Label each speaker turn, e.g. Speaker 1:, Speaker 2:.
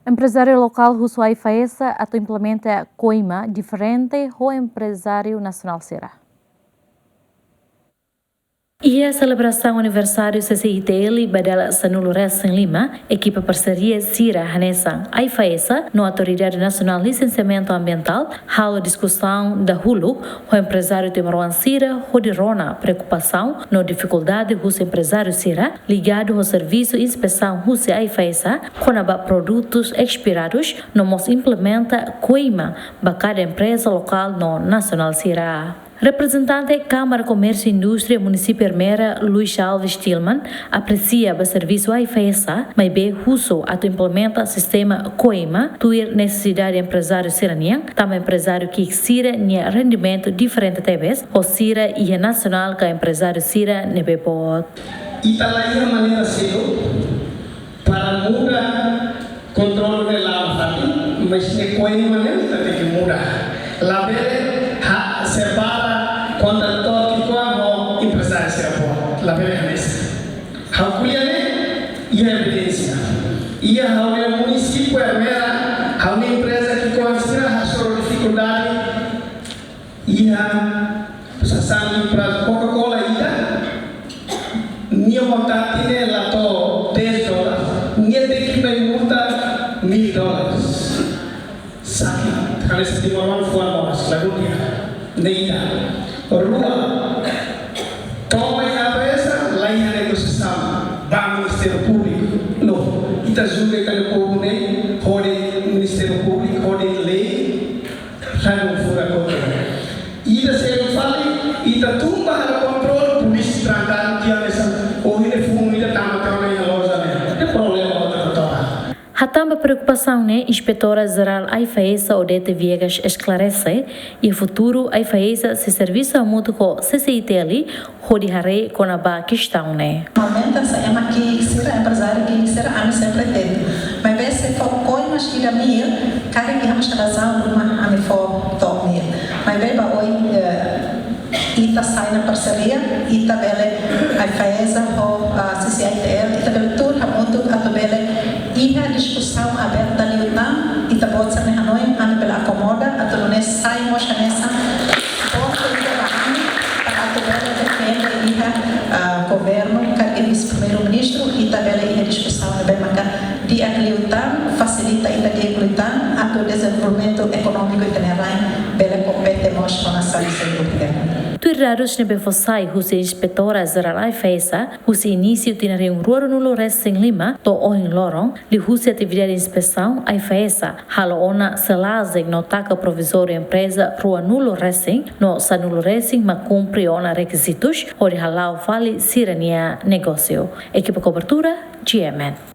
Speaker 1: Empresário local Huswai Faesa atau implementa coima diferente do empresário nacional será. E a celebração aniversário CCITL badala Sanulu Racing Lima, equipa parceria Sira Hanesang Aifaesa, no Autoridade Nacional de Licenciamento Ambiental, halo discussão da Hulu, o empresário Timaruan Sira, rodirona preocupação no dificuldade dos empresários Sira, ligado ao serviço de inspeção Huse Aifaesa, com produtos expirados, no mos implementa coima, para cada empresa local no Nacional Sira. Representante Câmara Comércio e Indústria Município Ermera, Luís Alves Tillman, aprecia o serviço Aifaesa, mas bem uso a implementa sistema coima, tuir necessidade de empresário siranian, também empresário que sira nia rendimento diferente talvez, ou sira e nacional que empresário sira nebe pot.
Speaker 2: Italaia maneira cedo para mudar controle da lava, mas ne coima maneira tem que mudar. La separa contrator que como empresário será la permanência. Hakuliane e a evidência. E a município Ermera, a empresa que considera a sua dificuldade e a sabe para Coca-Cola ida. Nia vontade ne lato $10. Nia tem que me multa $1,000. Sabe? Kalau setiap orang fuamos lalu dia neida rua toma a cabeça lá em negociação banco Ministério Público no ita julga que o povo nem hore Ministério Público hore lei já não fura controle ita se fale ita tumba a controle polícia trancado dia dessa ou ele fumo ita tamatão na loja né é problema
Speaker 1: Hatamba preocupação né, inspetora geral Aifaesa Odete Viegas esclarece e o futuro Aifaesa se serviço a mútuo com CCITL rodihare com a ba questão né.
Speaker 3: Momento saya maki sira empresário que sira ami sempre tem. Mas bem se for coimas que da minha, cara que vamos razão uma ami for to minha. Mas bem ba oi ita sai na parceria ita bele Aifaesa ho CCITL ita bele tur hamutu atobele iha discussão aberta ali utang ita bot sa Hanoi ano pela acomoda atau lunes sai mo siya nesa porto ita bahani para atobela defende iha governo kag vice-primeiro-ministro ita bela iha discussão na bemaka di ali utang facilita ita di utang atau desenvolvimento econômico ita nerain bela compete mos com a saúde pública.
Speaker 1: Tuirados nebe fossai husi inspetora geral Aifaesa, husi início tinari ruaro nulo Racing Lima, to ohin lorong, li husi atividade de inspeção Aifaesa, halo ona selazeng no taca provisório empresa rua nulo Racing, no sa nulo Racing ma cumpre ona requisitos, ori halau fali sirania negócio. Equipa cobertura, GMN.